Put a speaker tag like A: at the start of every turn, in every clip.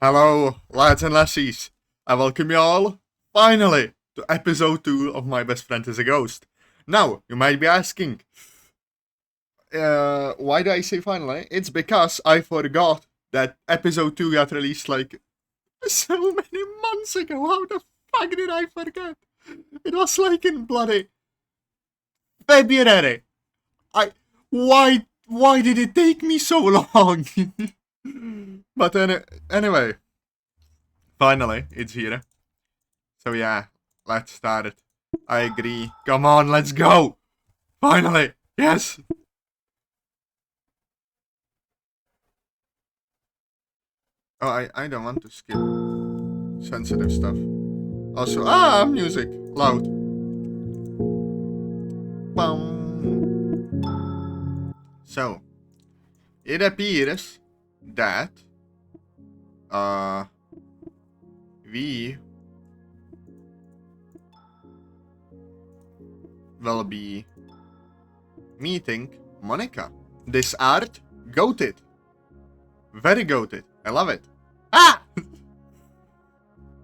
A: Hello, lads and lassies. I welcome you all, finally, to episode 2 of My Best Friend is a Ghost. Now, you might be asking, why do I say finally? It's because I forgot that episode 2 got released like so many months ago. How the fuck did I forget? It was like in bloody February. Why did it take me so long? But anyway, finally, it's here. So yeah, let's start it. I agree. Come on, let's go! Finally! Yes! Oh, I don't want to skip sensitive stuff. Also, music! Loud. Bum. So, it appears that we will be meeting Monika. This art, goated. Very goated. I love it. Ah!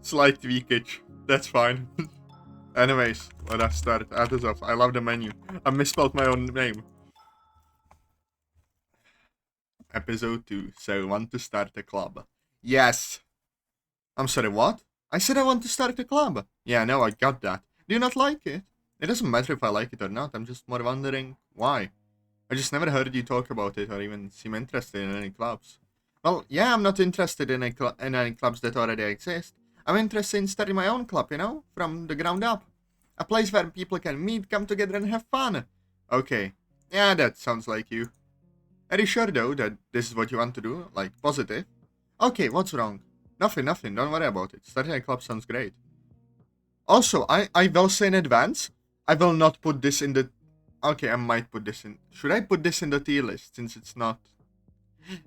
A: Slight tweakage. That's fine. Anyways, let us start. Atazoth. I love the menu. I misspelled my own name. Episode 2. So, want to start a club. Yes. I'm sorry, what? I said I want to start a club. Yeah, no, I got that. Do you not like it? It doesn't matter if I like it or not. I'm just more wondering why. I just never heard you talk about it or even seem interested in any clubs. Well, yeah, I'm not interested in any clubs that already exist. I'm interested in starting my own club, you know, from the ground up. A place where people can meet, come together and have fun. Okay, yeah, that sounds like you. Are you sure though that this is what you want to do? Like, positive? Okay, what's wrong? Nothing, don't worry about it. Starting a club sounds great. Also, I will say in advance, I will not put this in the... Okay, I might put this in... Should I put this in the tier list, since it's not...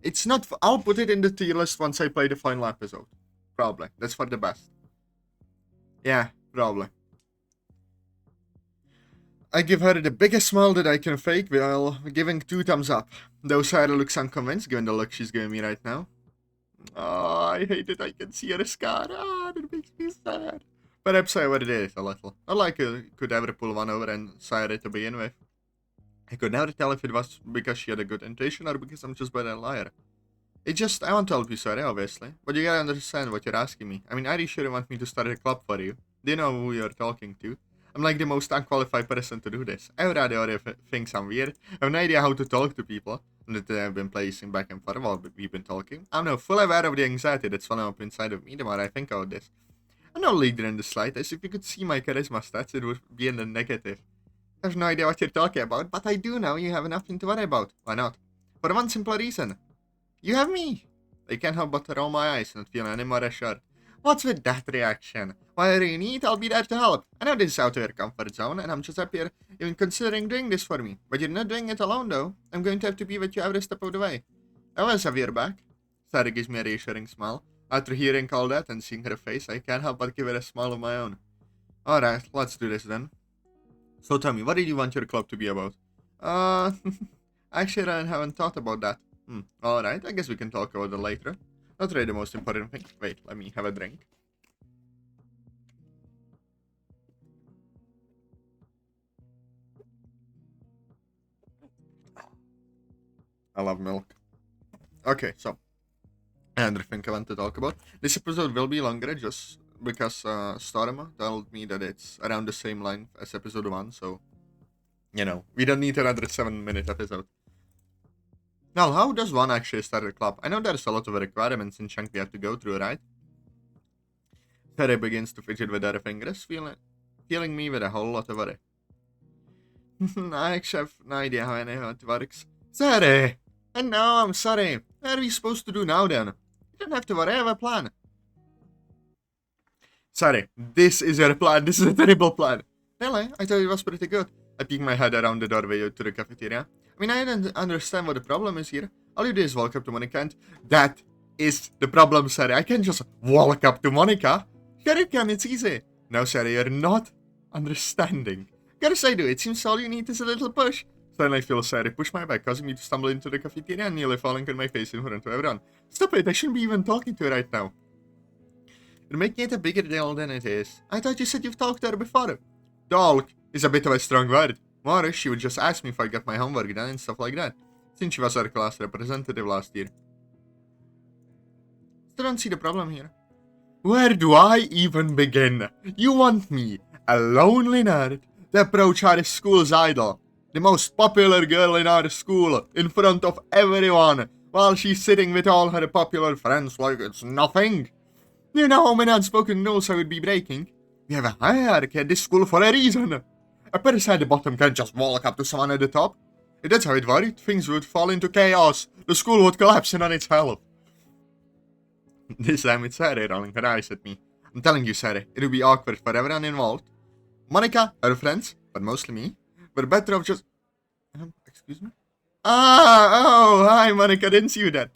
A: It's not... I'll put it in the tier list once I play the final episode. Probably. That's for the best. Yeah, probably. I give her the biggest smile that I can fake while giving 2 thumbs up. Though Sayori looks unconvinced, given the look she's giving me right now. Oh, I hate it. I can see her scar. That makes me sad. Perhaps I overdid it a little. Not like I could ever pull one over and Sayori to begin with. I could never tell if it was because she had a good intuition or because I'm just better a liar. It's just, I want to help you, Sayori, obviously. But you gotta understand what you're asking me. I mean, are you sure you want me to start a club for you? Do you know who you're talking to? I'm like the most unqualified person to do this. Everybody already thinks I'm weird. I have no idea how to talk to people that I've been placing back and forth while we've been talking. I'm now fully aware of the anxiety that's welling up inside of me the more I think about this. I'm no leader in the slightest. If you could see my charisma stats, it would be in the negative. I have no idea what you're talking about, but I do know you have nothing to worry about. Why not? For one simple reason. You have me. I can't help but roll my eyes and feel any more assured. What's with that reaction? Whatever you need, I'll be there to help. I know this is out of your comfort zone, and I'm just up here even considering doing this for me. But you're not doing it alone, though. I'm going to have to be with you every step of the way. I always have your back. Sayori gives me a reassuring smile. After hearing all that and seeing her face, I can't help but give her a smile of my own. Alright, let's do this then. So tell me, what did you want your club to be about? Actually, I haven't thought about that. Alright, I guess we can talk about it later. Not really the most important thing. Wait, let me have a drink. I love milk. Okay, so another thing I want to talk about. This episode will be longer just because Storm told me that it's around the same length as episode 1, so you know, we don't need another 7-minute episode. Now, how does one actually start a club? I know there's a lot of requirements and chunk we have to go through, right? Sayori begins to fidget with her fingers, filling me with a whole lot of worry. I actually have no idea how any of it works. Sayori! And no, I'm sorry. What are we supposed to do now then? You don't have to worry, I have a plan. Sayori, this is your plan. This is a terrible plan. Really? I thought it was pretty good. I peek my head around the doorway to the cafeteria. I mean, I don't understand what the problem is here. All you do is walk up to Monika and... That is the problem, Sayori. I can't just walk up to Monika. Sure you can, it's easy. No, Sayori, you're not understanding. Gotta say, though, it seems all you need is a little push. Suddenly I feel Sayori push my back, causing me to stumble into the cafeteria and nearly falling on my face in front of everyone. Stop it, I shouldn't be even talking to her right now. You're making it a bigger deal than it is. I thought you said you've talked to her before. Talk is a bit of a strong word. More, she would just ask me if I got my homework done and stuff like that. Since she was our class representative last year. Still don't see the problem here. Where do I even begin? You want me, a lonely nerd, to approach our school's idol, the most popular girl in our school, in front of everyone, while she's sitting with all her popular friends like it's nothing? You know how many unspoken rules I would be breaking? We have a hierarchy at this school for a reason. A person at the bottom can't just walk up to someone at the top. If that's how it worked, things would fall into chaos. The school would collapse in on itself. This time it's Sayori rolling her eyes at me. I'm telling you, Sayori, it would be awkward for everyone involved. Monika, her friends, but mostly me, we're better off just... excuse me? Oh, hi, Monika, didn't see you then.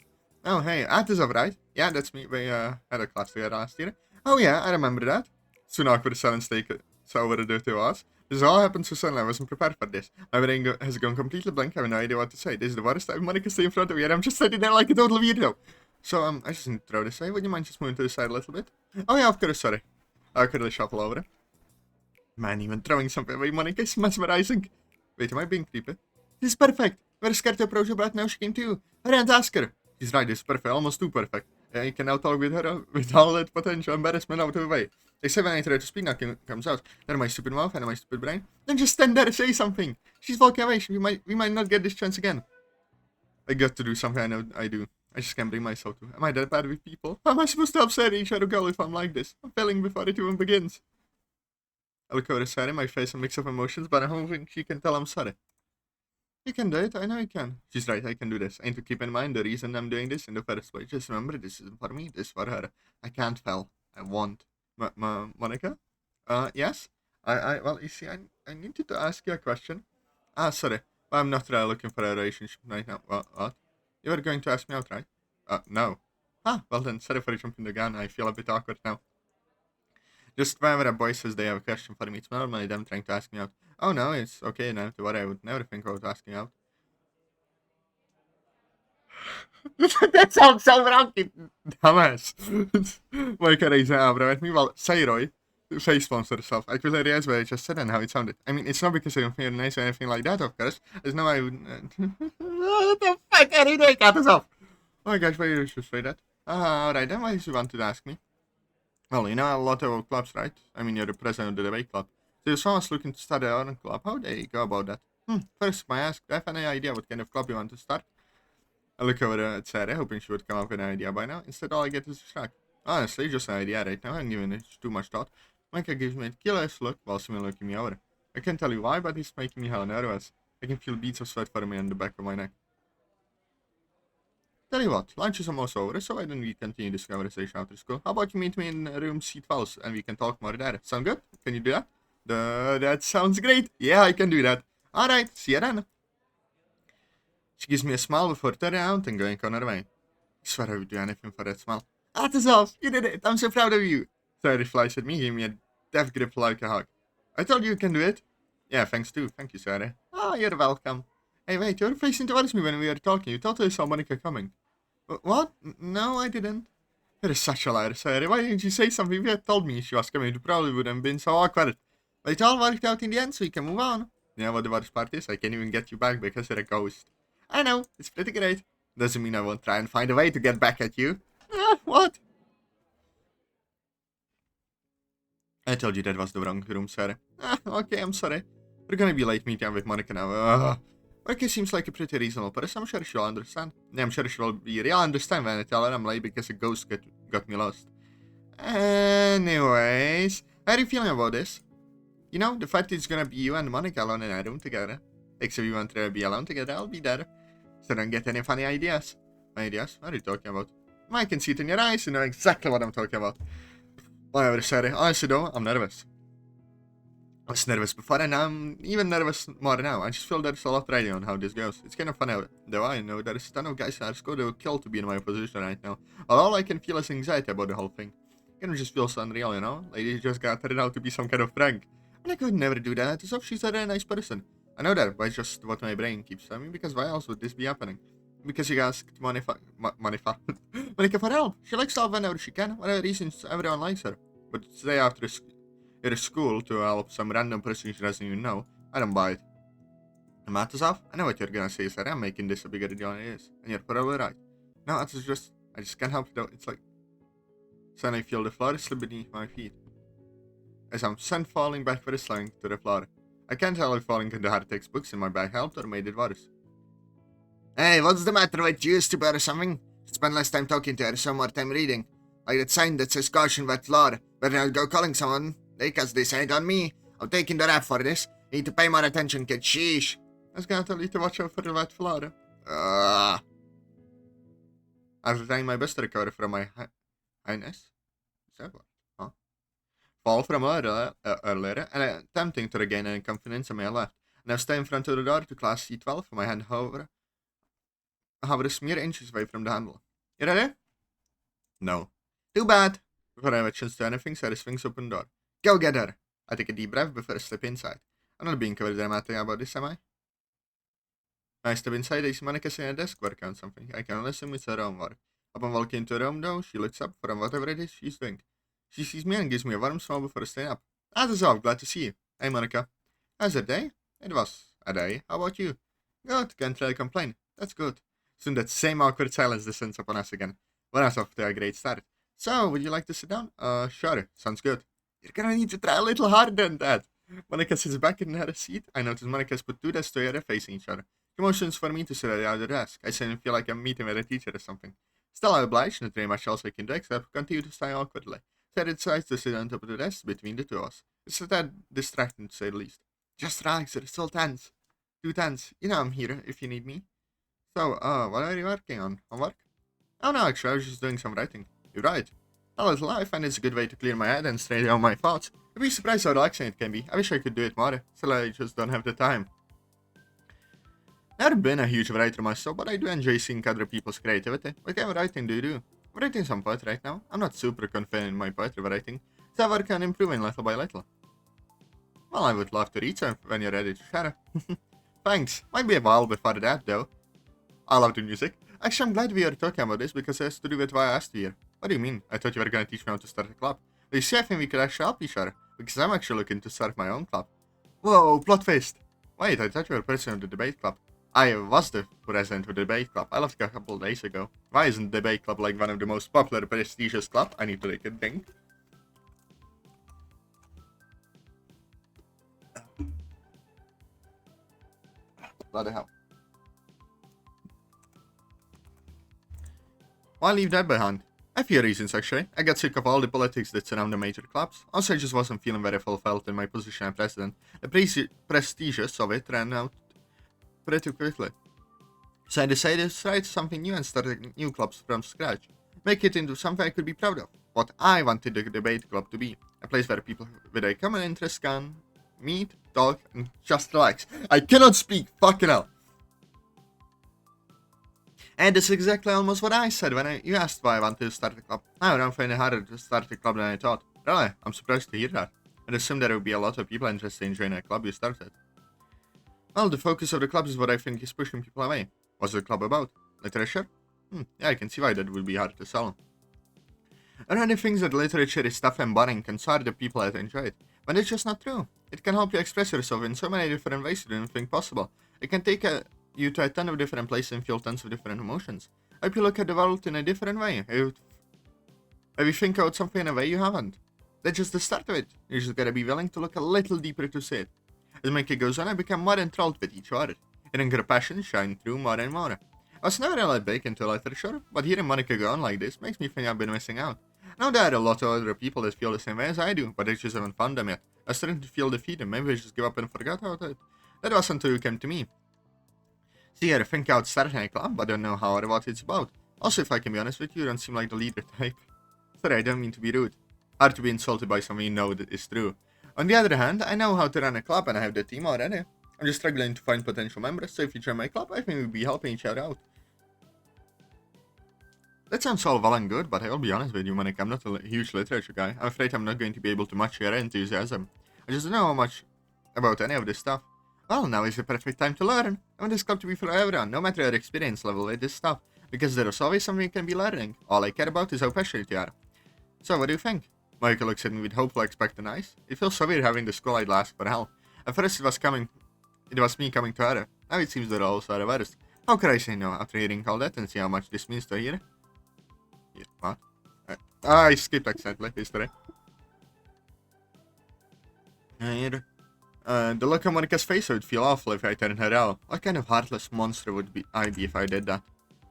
A: Oh, hey, Atazoth, right? Yeah, that's me. We had a class together last year. Oh, yeah, I remember that. Soon awkward silence take over the two of us. This all happened so suddenly, I wasn't prepared for this. My brain has gone completely blank, I have no idea what to say. This is the worst time Monika stay in front of me, and I'm just sitting there like a total weirdo. So, I just need to throw this away. Would you mind just moving to the side a little bit? Oh, yeah, of course, sorry. I could shuffle over it. Man, even throwing something away, Monika, is mesmerizing. Wait, am I being creepy? This is perfect. We're scared to approach her, but now she came too. Hurry and ask her. She's right, this is perfect, almost too perfect. You can now talk with her with all that potential embarrassment out of the way. Except when I try to speak, nothing comes out. Then my stupid mouth and my stupid brain. Then just stand there and say something. She's walking away. We might not get this chance again. I got to do something I know I do. I just can't bring myself to. Am I that bad with people? How am I supposed to upset each other girl if I'm like this? I'm failing before it even begins. I look over at Sayori, my face a mix of emotions, but I don't think she can tell I'm sorry. You can do it, I know you can. She's right, I can do this. And to keep in mind the reason I'm doing this in the first place. Just remember, this isn't for me, this is for her. I can't fail. I won't. Monika? Yes? Well, you see, I needed to ask you a question. Sorry. I'm not really looking for a relationship right now. What? You were going to ask me out, right? No. Well then, sorry for jumping the gun. I feel a bit awkward now. Just whenever a boy says they have a question for me, it's normally them trying to ask me out. Oh no, it's okay now to what I would never think about asking out. That sounds so wrong, you dumbass. Why can't I say bro? Meanwhile, Sayori face palms herself. I really realized what I just said and how it sounded. I mean, it's not because I don't feel nice or anything like that, of course. There's no I would... what the fuck are you doing? Cut this off! Oh my gosh, why did you just say that? Alright, then why did you want to ask me? Well, you know a lot of clubs, right? I mean, you're the president of the debate club. So if someone's looking to start their own club, how do they go about that? First, I ask, do you have any idea what kind of club you want to start? I look over at Sayori, hoping she would come up with an idea by now. Instead, all I get is a shrug. Honestly, just an idea right now. I haven't given it too much thought. Monika gives me a killer's look while Simon looking me over. I can't tell you why, but it's making me hella nervous. I can feel beads of sweat forming on the back of my neck. Tell you what, lunch is almost over, so why don't we continue this conversation after school? How about you meet me in room C12 and we can talk more there? Sound good? Can you do that? That sounds great. Yeah, I can do that. Alright, see you then. She gives me a smile before turning around and going on her way. I swear I would do anything for that smile. Atazoth, you did it! I'm so proud of you! Sayori flies at me, giving me a death grip like a hug. I told you can do it. Yeah, thanks too. Thank you, Sayori. Oh, you're welcome. Hey, wait, you were facing towards me when we were talking. You thought I saw Monika coming. What? No, I didn't. You're such a liar, Sayori. Why didn't you say something? If you had told me she was coming, it probably wouldn't have been so awkward. But it all worked out in the end, so we can move on. You know what the worst part is? I can't even get you back because you're a ghost. I know, it's pretty great. Doesn't mean I won't try and find a way to get back at you. What? I told you that was the wrong room, Sayori. Okay, I'm sorry. We're gonna be late meeting with Monika now. Monika seems like a pretty reasonable person. I'm sure she'll understand. Yeah, I'm sure she will be real understand when I tell her I'm late because a ghost got me lost. Anyways, how are you feeling about this? You know, the fact it's gonna be you and Monika alone in a room together. Except if you want to be alone together, I'll be there. So don't get any funny ideas. Ideas? What are you talking about? I can see it in your eyes, you know exactly what I'm talking about. Whatever, sorry. Honestly though, I'm nervous. I was nervous before and I'm even nervous more now. I just feel there's a lot riding on how this goes. It's kind of funny though. I know there's a ton of guys in our school that would kill to be in my position right now. All I can feel is anxiety about the whole thing. It kind of just feels unreal, you know? Like it just got turned out to be some kind of prank. And I could never do that. So she's a very nice person. I know that, but it's just what my brain keeps telling me, because why else would this be happening? because you asked Monika for help. She likes to help whenever she can, whatever reasons everyone likes her. But stay after school to help some random person she doesn't even know, I don't buy it. And Atazoth, I know what you're gonna say, Sarah. I'm making this a bigger deal than it is. And you're probably right. No, I just can't help it though. It's like, suddenly I feel the floor slip beneath my feet. As I'm sent falling back with a slang to the floor. I can't tell if falling into hard textbooks in my bag helped or made it worse. Hey, what's the matter with you, stupid or something? Spend less time talking to her, some more time reading. Like that sign that says caution wet floor. Better not go calling someone. They cast this ain't on me. I'm taking the rap for this. Need to pay more attention, kid. Sheesh. I was gonna tell you to watch out for the wet floor. After trying my best to recover from my highness. Is that what? Huh? Fall from earlier and attempting to regain any confidence on my left. Now stay in front of the door to class C12 for my hand hover a mere inches away from the handle. You ready? No. Too bad. Before I have a chance to do anything, Sarah swings open the door. Go get her. I take a deep breath before I step inside. I'm not being very dramatic about this, am I? When I step inside, I see Monika sitting at a desk working on something. I can listen with her own work. Upon walking into the room, though, she looks up from whatever it is she's doing. She sees me and gives me a warm smile before staying up. Atazoth, glad to see you. Hey, Monika. How's your day? It was a day. How about you? Good, can't really complain. That's good. Soon that same awkward silence descends upon us again. We're not off to a great start. So, would you like to sit down? Sure. Sounds good. You're gonna need to try a little harder than that. Monika sits back in her seat. I notice Monika's put two desks together facing each other. She motions for me to sit at the other desk. I suddenly feel like I'm meeting with a teacher or something. Still, I oblige, not very much else I can do except continue to sigh awkwardly. Sarah decides to sit on top of the desk between the two of us. It's a tad distracting to say the least. Just relax, it's still tense. Too tense. You know I'm here if you need me. So, what are you working on? Homework? Oh no, actually, I was just doing some writing. You're right. A little, I find it's a good way to clear my head and straighten out my thoughts. You'd be surprised how relaxing it can be. I wish I could do it more. Still, I just don't have the time. Never been a huge writer myself, but I do enjoy seeing other people's creativity. What kind of writing do you do? I'm writing some poetry right now. I'm not super confident in my poetry writing, so I work on improving little by little. Well, I would love to read some when you're ready to share. Thanks. Might be a while before that, though. I love the music. Actually, I'm glad we are talking about this because it has to do with why I asked you here. What do you mean? I thought you were going to teach me how to start a club. You see, I think we could actually help each other, because I'm actually looking to start my own club. Whoa, plot twist! Wait, I thought you were president of the debate club. I was the president of the debate club. I left a couple of days ago. Why isn't the debate club like one of the most popular, prestigious clubs? I need to take a think. Bloody hell. Why leave that behind? A few reasons, actually. I got sick of all the politics that surround the major clubs. Also, I just wasn't feeling very fulfilled in my position as president. The prestigious of it ran out pretty quickly. So I decided to try something new and start new clubs from scratch. Make it into something I could be proud of. What I wanted the debate club to be. A place where people with a common interest can meet, talk, and just relax. I cannot speak! Fucking hell! And that's exactly almost what I said when you asked why I wanted to start a club. Now I'm finding it harder to start a club than I thought. Really, I'm surprised to hear that. I'd assume there would be a lot of people interested in joining a club you started. Well, the focus of the club is what I think is pushing people away. What's the club about? Literature? Yeah, I can see why that would be hard to sell. Everybody thinks that literature is tough and boring and sorry the people that enjoy it. But it's just not true. It can help you express yourself in so many different ways you didn't think possible. It can take you to a ton of different places and feel tons of different emotions. Help you look at the world in a different way. Have you think out something in a way you haven't? That's just the start of it. You just gotta be willing to look a little deeper to see it. As Monika goes on, I become more enthralled with each word. Hearing her passion shine through more and more. I was never really big into literature, but hearing Monika go on like this makes me think I've been missing out. Now there are a lot of other people that feel the same way as I do, but I just haven't found them yet. I was starting to feel defeated, maybe I just give up and forgot about it. That was until you came to me. See, I think out starting a club, but I don't know how or what it's about. Also, if I can be honest with you, you don't seem like the leader type. Sorry, I don't mean to be rude. Hard to be insulted by something you know that is true. On the other hand, I know how to run a club and I have the team already. I'm just struggling to find potential members, so if you join my club, I think we'll be helping each other out. That sounds all well and good, but I'll be honest with you, Monika, I'm not a huge literature guy. I'm afraid I'm not going to be able to match your enthusiasm. I just don't know much about any of this stuff. Well, now is the perfect time to learn. I want this club to be for everyone, no matter your experience level with this stuff, because there is always something you can be learning. All I care about is how passionate you are. So, what do you think? Monika looks at me with hopeful expectant eyes. It feels so weird having the school-I'd ask for help. At first it was me coming to her. Now it seems the roles are reversed. How could I say no after hearing all that and see how much this means to her? Yeah, what? I skipped accidentally, history. Here. The look on Monika's face would feel awful if I turned her out. What kind of heartless monster would I be if I did that?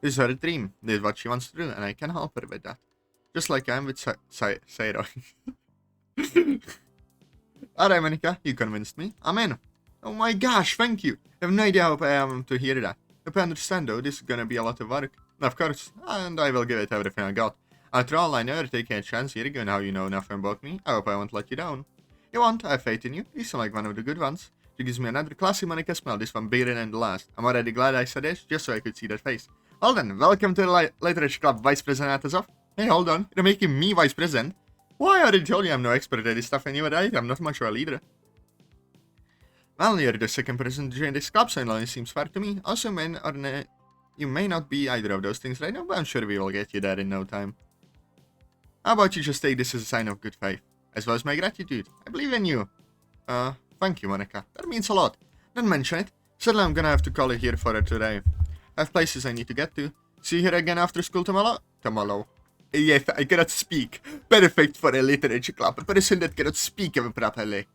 A: This is her dream. This is what she wants to do, and I can help her with that. Just like I am with Sayori. Alright, Monika, you convinced me. I'm in. Oh my gosh, thank you. I have no idea how I am to hear that. If I understand, though, this is gonna be a lot of work. Of course, and I will give it everything I got. After all, I never taking a chance here, given how you know nothing about me. I hope I won't let you down. You won't, I have faith in you. You sound like one of the good ones. She gives me another classy Monika smell, this one bigger than the last. I'm already glad I said this, just so I could see that face. Well then, welcome to the Literature Club, Vice President Atazoth. Hey, hold on, you're making me Vice President? Why, I already told you I'm no expert at this stuff and you were right, I'm not much of a leader. Well, you're the second person to join this club, so it seems fair to me. Also, you may not be either of those things right now, but I'm sure we will get you there in no time. How about you just take this as a sign of good faith, as well as my gratitude. I believe in you. Thank you, Monika. That means a lot. Don't mention it. Sadly, I'm gonna have to call it here for today. I have places I need to get to. See you here again after school tomorrow? Tomorrow. Yes, I cannot speak. Perfect for a literature club. A person that cannot speak properly.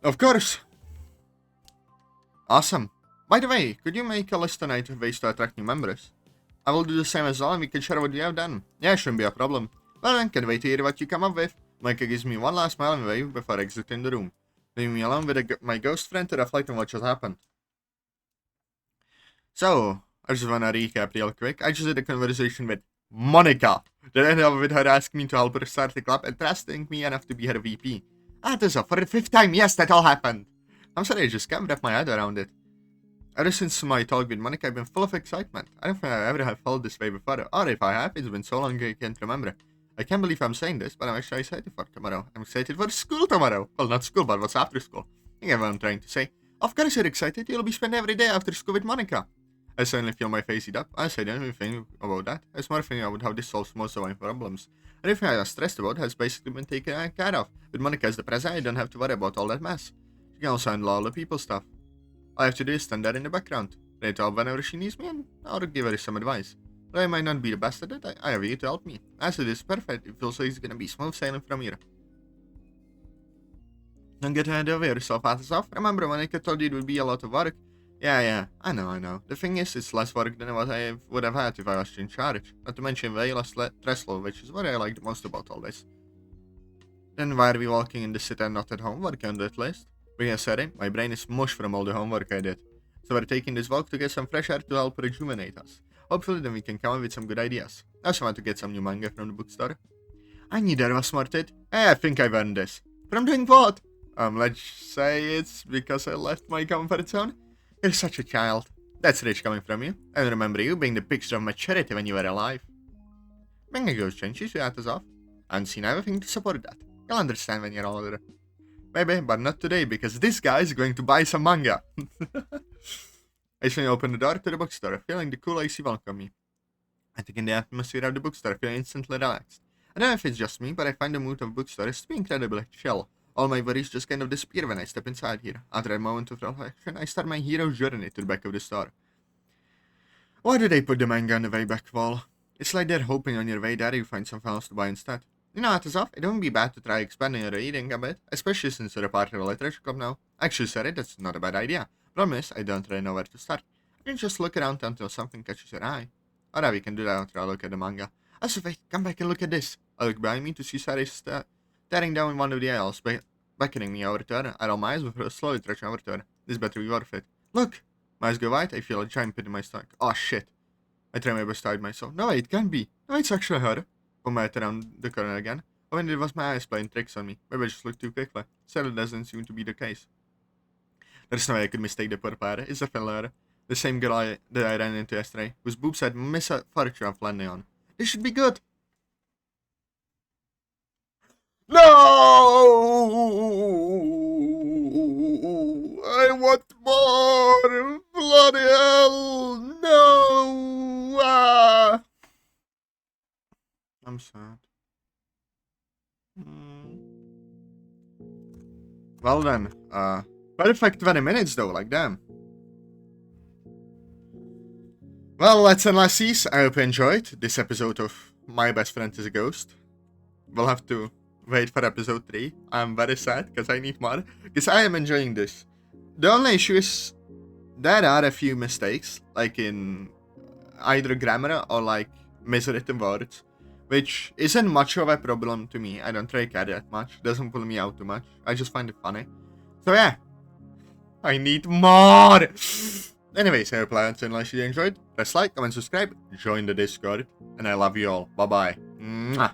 A: Of course. Awesome. By the way, could you make a list tonight of ways to attract new members? I will do the same as well, and we can share what we have done. Yeah, shouldn't be a problem. Well then, can't wait to hear what you come up with. Monika gives me one last smile and wave before exiting the room, leaving me alone with my ghost friend to reflect on what just happened. So, I just wanna recap real quick. I just had a conversation with Monika. That ended up with her asking me to help her start the club and trusting me enough to be her VP. Atazoth, for the 5th time, yes, that all happened. I'm sorry, I just can't wrap my head around it. Ever since my talk with Monika, I've been full of excitement. I don't think I ever have felt this way before, or if I have, it's been so long I can't remember. I can't believe I'm saying this, but I'm actually excited for tomorrow. I'm excited for school tomorrow. Well, not school, but what's after school. You get what I'm trying to say. Of course you're excited, you'll be spending every day after school with Monika. I suddenly feel my face heat up. I say the only thing about that. I was more thinking about how this solves most of my problems. Everything I was stressed about has basically been taken care of. With Monika as the president, I don't have to worry about all that mess. She can also handle all the people stuff. All I have to do is stand there in the background, ready to help whenever she needs me, and I'll give her some advice. Though I might not be the best at it, I have you to help me. As it is perfect, it feels like it's gonna be smooth sailing from here. Don't get ahead of yourself, Atazoth. Remember, Monika told you it would be a lot of work. Yeah, I know. The thing is, it's less work than what I would have had if I was in charge. Not to mention way less stress level, which is what I like the most about all this. Then why are we walking in the city and not at home, working on that list? But yeah, sorry, my brain is mush from all the homework I did. So we're taking this walk to get some fresh air to help rejuvenate us. Hopefully then we can come up with some good ideas. I also want to get some new manga from the bookstore. I knew that was smarted. Hey, I think I've earned this. From doing what? Let's say it's because I left my comfort zone. You're such a child. That's rich coming from you. I remember you being the picture of maturity when you were alive. Manga goes changes, you Atazoth. I haven't seen everything to support that. You'll understand when you're older. Maybe, but not today, because this guy is going to buy some manga. I swing open the door to the bookstore, feeling the cool AC welcome me. I take in the atmosphere of the bookstore, feeling instantly relaxed. I don't know if it's just me, but I find the mood of bookstores to be incredibly chill. All my worries just kind of disappear when I step inside here. After a moment of reflection, I start my hero's journey to the back of the store. Why did they put the manga on the way back wall? It's like they're hoping on your way there you find something else to buy instead. You know, Atazoth, it wouldn't be bad to try expanding your reading a bit, especially since you're a part of the literature club now. Actually, sorry, that's not a bad idea. Problem is, I don't really know where to start. I can just look around until something catches your eye. Alright, we can do that after I look at the manga. Also, wait, come back and look at this. I look behind me to see Sayori staring down one of the aisles, beckoning me over to her. I roll my eyes with a slow direction over to her. This better be worth it. Look! My eyes go wide, I feel a giant pit in my stomach. Oh shit. I try my best to hide myself. No, wait, it can't be. No, it's actually her. Put my head around the corner again. Oh, and it was my eyes playing tricks on me. Maybe I just looked too quickly. Sadly, doesn't seem to be the case. There's no way I could mistake the poor pair. It's definitely her. The same girl that I ran into yesterday, whose boobs had misfortune of landing on. This should be good. No! I want more! Bloody hell! No! I'm sad. Well then, perfect 20 minutes though, like damn. Well, let's end last seas. I hope you enjoyed this episode of My Best Friend is a Ghost. We'll have to wait for episode 3. I'm very sad because I need more. Because I am enjoying this. The only issue is there are a few mistakes, like in either grammar or like miswritten words, which isn't much of a problem to me. I don't really care that much. Doesn't pull me out too much. I just find it funny. So yeah, I need more. Anyways, I hope you enjoyed. Press like, comment, subscribe, join the Discord, and I love you all. Bye bye.